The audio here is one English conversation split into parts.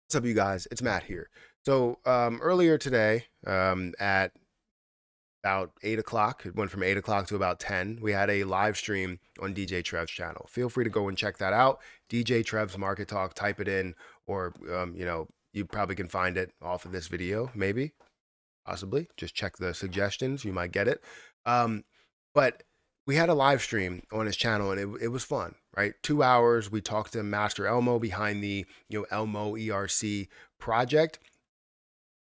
What's up, you guys? It's Matt here. So earlier today, at about 8 o'clock, it went from 8 o'clock to about 10. We had a live stream on DJ Trev's channel. Feel free to go and check that out. DJ Trev's Market Talk. Type it in, or you probably can find it off of this video, maybe, possibly. Just check the suggestions. You might get it. But we had a live stream on his channel, and it was fun, right? 2 hours. We talked to Master Elmo behind the Elmo ERC project.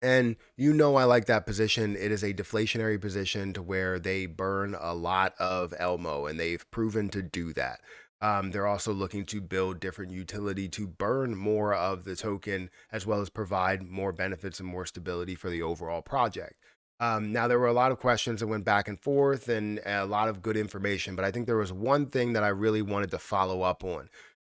And I like that position. It is a deflationary position to where they burn a lot of Elmo, and they've proven to do that. They're also looking to build different utility to burn more of the token, as well as provide more benefits and more stability for the overall project. Now, there were a lot of questions that went back and forth and a lot of good information, but I think there was one thing that I really wanted to follow up on.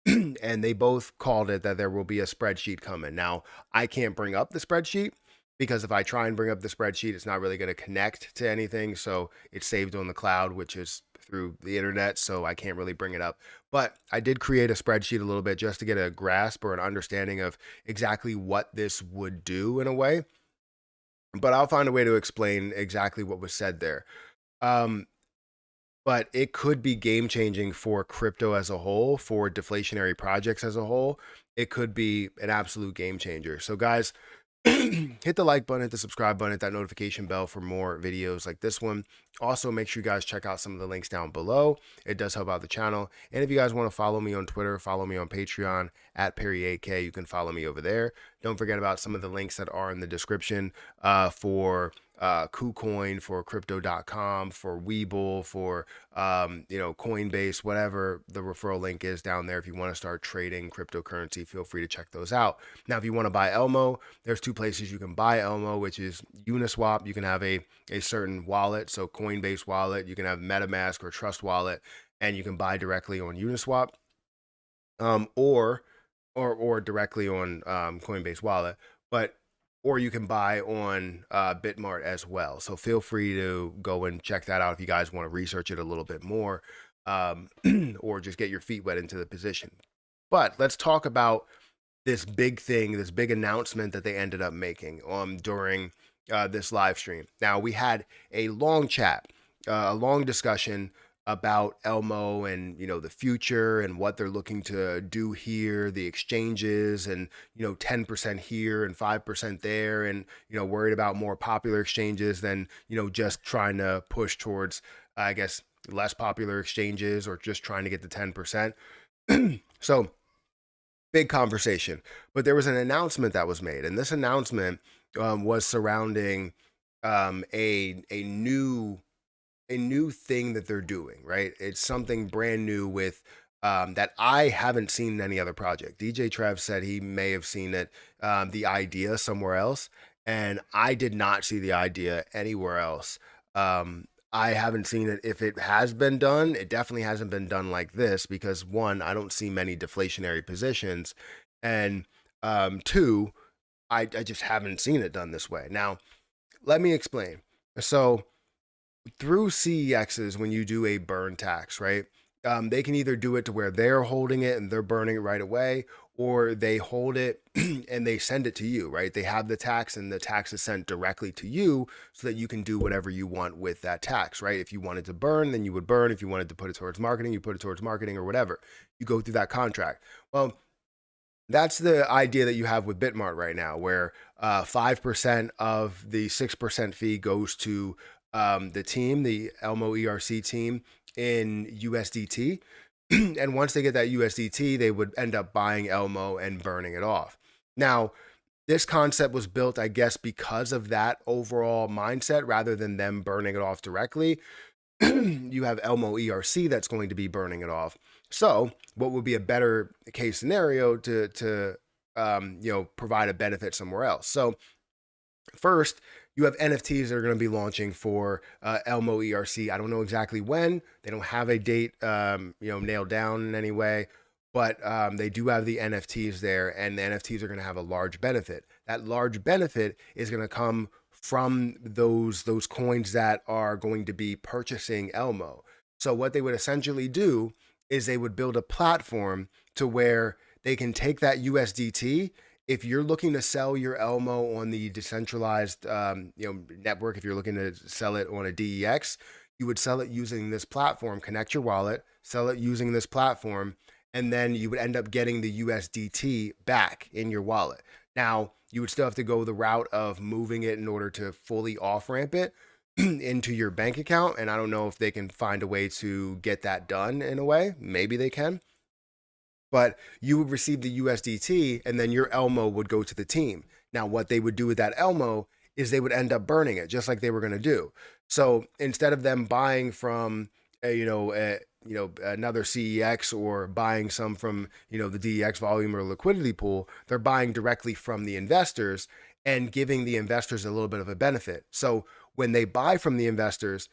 And they both called it that there will be a spreadsheet coming. Now, I can't bring up the spreadsheet because if I try and bring up the spreadsheet, it's not really going to connect to anything. So it's saved on the cloud, which is through the internet. So I can't really bring it up. But I did create a spreadsheet a little bit just to get a grasp or an understanding of exactly what this would do in a way. But I'll find a way to explain exactly what was said there. Um, but it could be game changing for crypto as a whole, for deflationary projects as a whole. It could be an absolute game changer. So, guys, hit the like button, hit the subscribe button, hit that notification bell for more videos like this one. Also, make sure you guys check out some of the links down below. It does help out the channel. And if you guys want to follow me on Twitter, follow me on Patreon at Perry8K. You can follow me over there. Don't forget about some of the links that are in the description for KuCoin, for Crypto.com, for Webull, for Coinbase, whatever the referral link is down there. If you want to start trading cryptocurrency, feel free to check those out. Now, if you want to buy Elmo, there's two places you can buy Elmo, which is Uniswap. You can have a certain wallet, so Coinbase wallet. You can have MetaMask or Trust Wallet, and you can buy directly on Uniswap, or directly on Coinbase wallet, but or you can buy on Bitmart as well. So feel free to go and check that out if you guys want to research it a little bit more, or just get your feet wet into the position. But let's talk about this big thing, this big announcement that they ended up making during this live stream. Now, we had a long chat, a long discussion about Elmo and the future and what they're looking to do here, the exchanges, and 10% here and 5% there, and worried about more popular exchanges than just trying to push towards, I guess, less popular exchanges, or just trying to get the 10%. So big conversation. But there was an announcement that was made, and this announcement was surrounding a new thing that they're doing. Right, it's something brand new with that I haven't seen in any other project. DJ Trev said he may have seen it, the idea somewhere else, and I did not see the idea anywhere else. I haven't seen it. If it has been done, it definitely hasn't been done like this because, one, I don't see many deflationary positions, and two, I just haven't seen it done this way. Now, let me explain. So through CEXs, when you do a burn tax, right? They can either do it to where they're holding it and they're burning it right away, or they hold it and they send it to you, right? They have the tax and the tax is sent directly to you so that you can do whatever you want with that tax, right? If you wanted to burn, then you would burn. If you wanted to put it towards marketing, you put it towards marketing or whatever. You go through that contract. Well, that's the idea that you have with Bitmart right now, where 5% of the 6% fee goes to the team, the Elmo ERC team in USDT. And once they get that USDT, they would end up buying Elmo and burning it off. Now, this concept was built, I guess, because of that overall mindset rather than them burning it off directly. You have Elmo ERC that's going to be burning it off. So, what would be a better case scenario to provide a benefit somewhere else? So, first, you have NFTs that are going to be launching for Elmo ERC. I don't know exactly when. They don't have a date, nailed down in any way, but they do have the NFTs there, and the NFTs are going to have a large benefit. That large benefit is going to come from those coins that are going to be purchasing Elmo. So what they would essentially do is they would build a platform to where they can take that USDT if you're looking to sell your Elmo on the decentralized network, if you're looking to sell it on a DEX, you would sell it using this platform, connect your wallet, sell it using this platform, and then you would end up getting the USDT back in your wallet. Now, you would still have to go the route of moving it in order to fully off ramp it into your bank account. And I don't know if they can find a way to get that done in a way. Maybe they can, but you would receive the USDT and then your Elmo would go to the team. Now, what they would do with that Elmo is they would end up burning it just like they were going to do. So instead of them buying from, another CEX or buying some from, the DEX volume or liquidity pool, they're buying directly from the investors and giving the investors a little bit of a benefit. So when they buy from the investors,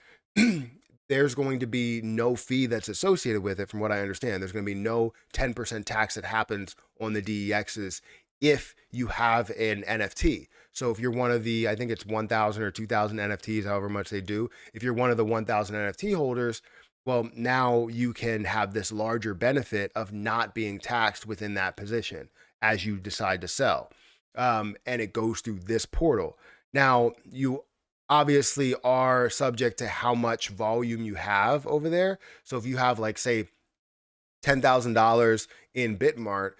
there's going to be no fee that's associated with it, from what I understand. There's going to be no 10% tax that happens on the DEXs if you have an NFT. So if you're one of the, I think it's 1,000 or 2,000 NFTs, however much they do, if you're one of the 1,000 NFT holders, well, now you can have this larger benefit of not being taxed within that position as you decide to sell. And it goes through this portal. Now, you obviously are subject to how much volume you have over there. So if you have, like, say, $10,000 in Bitmart,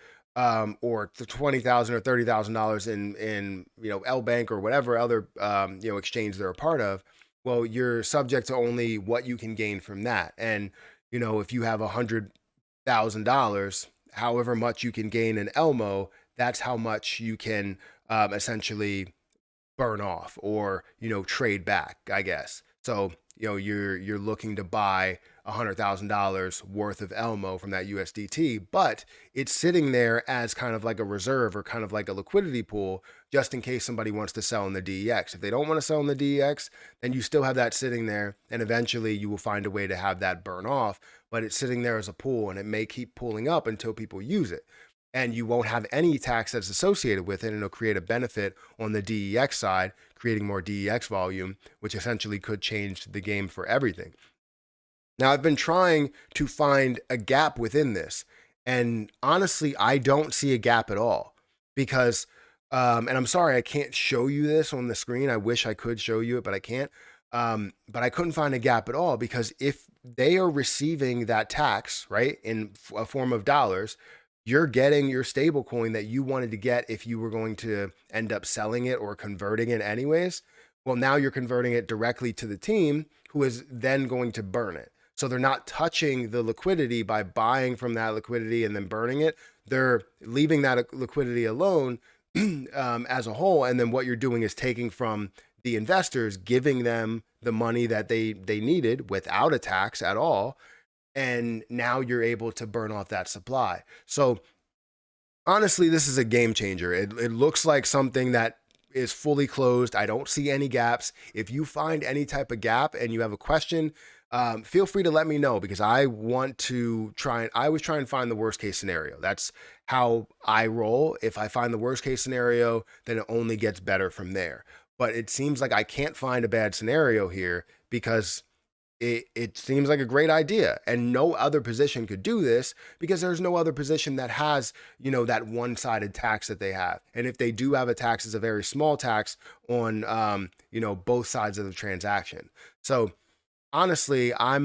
or 20,000 or $30,000 in L Bank or whatever other exchange they're a part of, well, you're subject to only what you can gain from that. And if you have $100,000, however much you can gain in Elmo, that's how much you can essentially burn off or trade back, I guess. So you're looking to buy $100,000 worth of Elmo from that USDT, but it's sitting there as kind of like a reserve or kind of like a liquidity pool just in case somebody wants to sell in the DEX. If they don't want to sell in the DEX, then you still have that sitting there, and eventually you will find a way to have that burn off, but it's sitting there as a pool and it may keep pulling up until people use it, and you won't have any tax that's associated with it, and it'll create a benefit on the DEX side, creating more DEX volume, which essentially could change the game for everything. Now, I've been trying to find a gap within this, and honestly, I don't see a gap at all because, and I'm sorry, I can't show you this on the screen. I wish I could show you it, but I can't. But I couldn't find a gap at all because if they are receiving that tax, right, in a form of dollars, you're getting your stable coin that you wanted to get if you were going to end up selling it or converting it anyways. Well, now you're converting it directly to the team who is then going to burn it. So they're not touching the liquidity by buying from that liquidity and then burning it. They're leaving that liquidity alone as a whole. And then what you're doing is taking from the investors, giving them the money that they needed without a tax at all, and now you're able to burn off that supply. So honestly, this is a game changer. It looks like something that is fully closed. I don't see any gaps. If you find any type of gap and you have a question, feel free to let me know, because I want to try and I always try and find the worst case scenario. That's how I roll. If I find the worst case scenario, then it only gets better from there. But it seems like I can't find a bad scenario here because it seems like a great idea, and no other position could do this because there's no other position that has that one-sided tax that they have. And if they do have a tax, it's a very small tax on both sides of the transaction. So honestly, I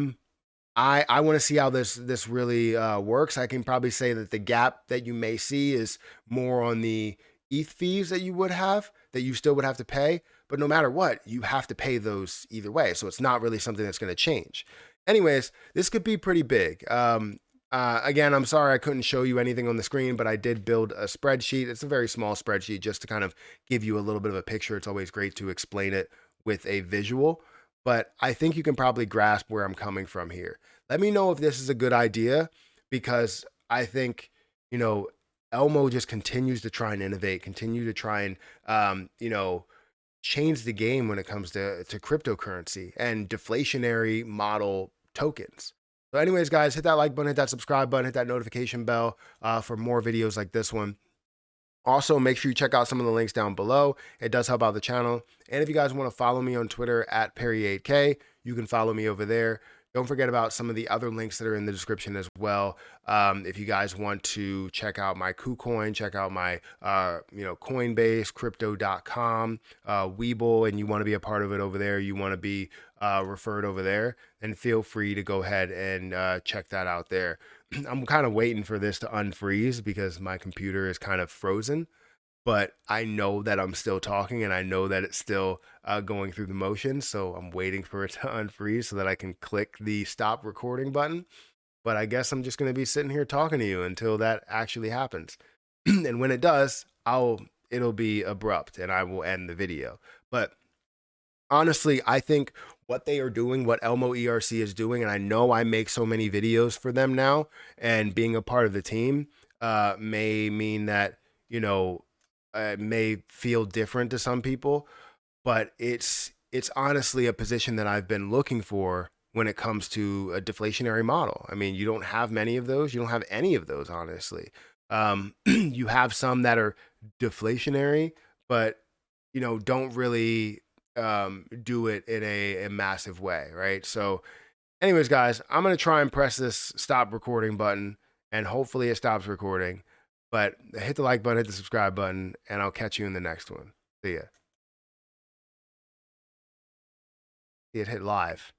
want to see how this really works. I can probably say that the gap that you may see is more on the ETH fees that you still would have to pay. But no matter what, you have to pay those either way. So it's not really something that's going to change. Anyways, this could be pretty big. Again, I'm sorry I couldn't show you anything on the screen, but I did build a spreadsheet. It's a very small spreadsheet just to kind of give you a little bit of a picture. It's always great to explain it with a visual, but I think you can probably grasp where I'm coming from here. Let me know if this is a good idea, because I think, Elmo just continues to try and innovate, continue to try and, change the game when it comes to cryptocurrency and deflationary model tokens. So anyways, guys, hit that like button, hit that subscribe button, hit that notification bell for more videos like this one. Also, make sure you check out some of the links down below. It does help out the channel. And if you guys want to follow me on Twitter at Perry8K, you can follow me over there. Don't forget about some of the other links that are in the description as well. If you guys want to check out my KuCoin, check out my Coinbase, Crypto.com, Webull, and you want to be a part of it over there, you want to be referred over there, then feel free to go ahead and check that out there. I'm kind of waiting for this to unfreeze because my computer is kind of frozen, but I know that I'm still talking and I know that it's still going through the motions. So I'm waiting for it to unfreeze so that I can click the stop recording button. But I guess I'm just going to be sitting here talking to you until that actually happens. And when it does, it'll be abrupt and I will end the video. But honestly, I think what they are doing, what Elmo ERC is doing, and I know I make so many videos for them now, and being a part of the team may mean that, you know, it may feel different to some people, but it's honestly a position that I've been looking for when it comes to a deflationary model. I mean, you don't have many of those. You don't have any of those, honestly. You have some that are deflationary, but don't really do it in a massive way, right? So, anyways, guys, I'm gonna try and press this stop recording button, and hopefully it stops recording. But hit the like button, hit the subscribe button, and I'll catch you in the next one. See ya. See it hit live.